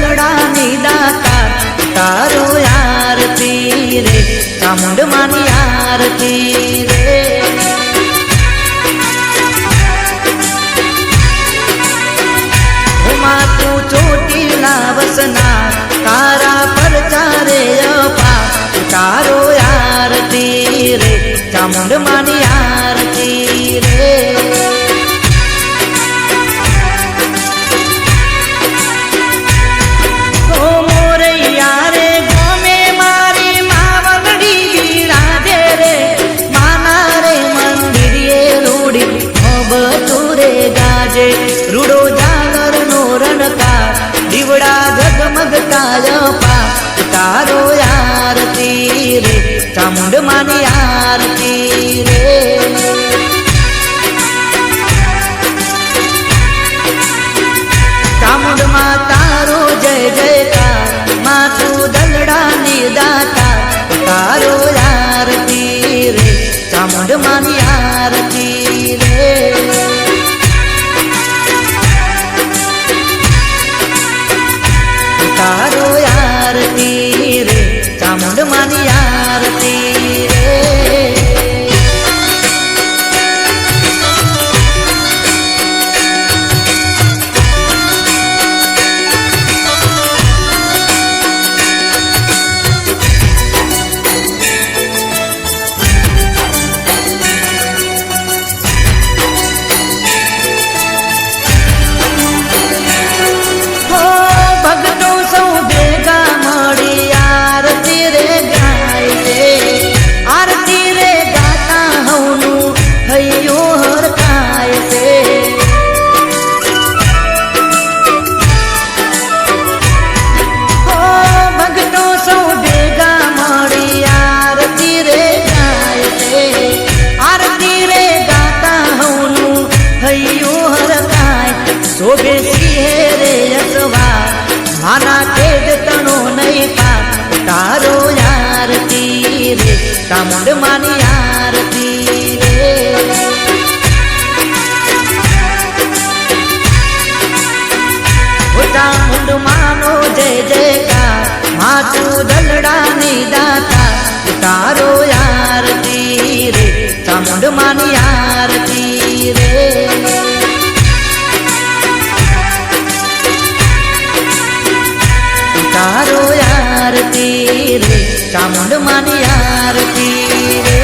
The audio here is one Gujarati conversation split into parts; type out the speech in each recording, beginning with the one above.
દલડાની દાતા તારો આરતી રે ચામુંડ માની આરતી રે તું ચોટીલા વસના તારા પર ચારે અપા તારો આરતી રે ચામુંડ માની આરતી રે રૂડો જાગર નો રણકાર દીવડા ઝગમગતા પા તારો આરતી રે ચામુંડ માની આરતી રે ચામુંડ માં તારો જય જયકાર માં તું દલડાની દાતા તારો આરતી રે ચામુંડ માની આરતી રે તારો આરતી રે ચામુંડ માની આરતી રે તારો આરતી રે ચામુંડ માની આરતી રે ચામુંડ માનો જય જયકાર માતું દલડાની દાતા તારો આરતી રે ચામુંડ માની આરતી રે તારો આરતી રે ચામુંડ માની આરતી રે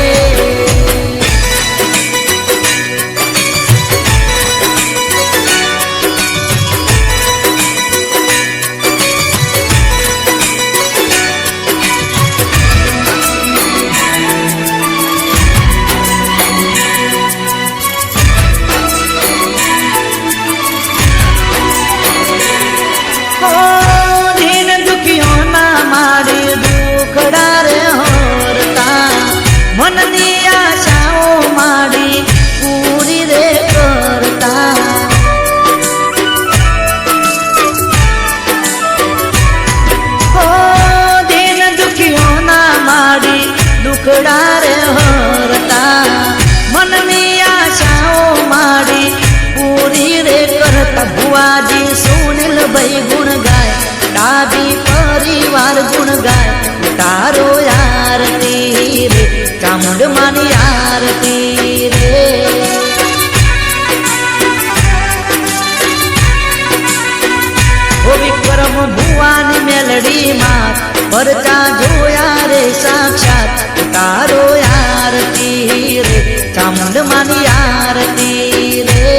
મનની આશાઓ માડી પૂરી રે કરતા હો દિન દુખીઓના માડી દુખડા રે હરતા મનની આશાઓ માડી પૂરી રે કરતા ભુવાજી સુનિલ ભાઈ ગુણ ગાય ડાબી પરિવાર ગુણ ગાય તારો આરતી રે ચામુંડ માની આરતી રે ઓ વિક્રમ ભુવાની મેલડી માં પરચા જોયા રે સાક્ષાત તારો આરતી રે ચામુંડ માની આરતી રે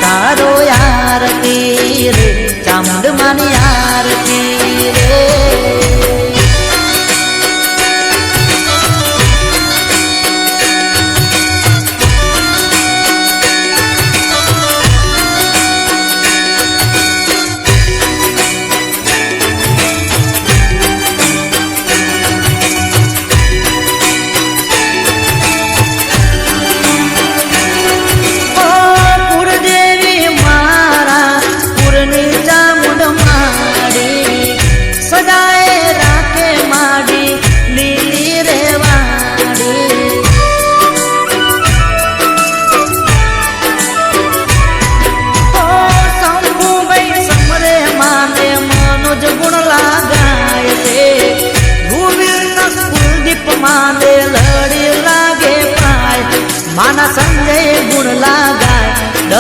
તારો આરતી રે ચામુંડ માની આરતી રે ચામુંડ માં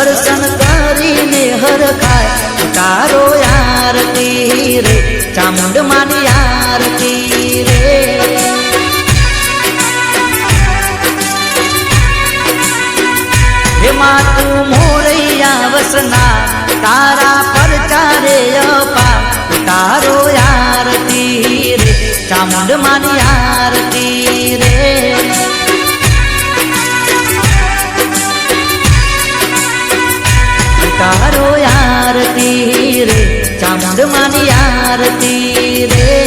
દર્શન કરીને હરખાય ઉતારો આરતી રે ચામુંડ માની આરતી રે હે માતું મોરૈયા વસના તારા પર ચારે અપા ઉતારો આરતી રે ચામુંડ માની આરતી રે ઉતારો આરતી રે ચામુંડ માની આરતી રે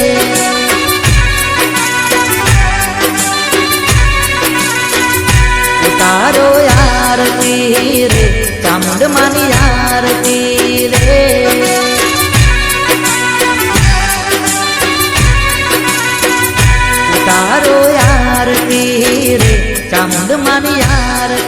ઉતારો આરતી રે ચામુંડ માની આરતી રે ઉતારો આરતી રે ચામુંડ માની આરતી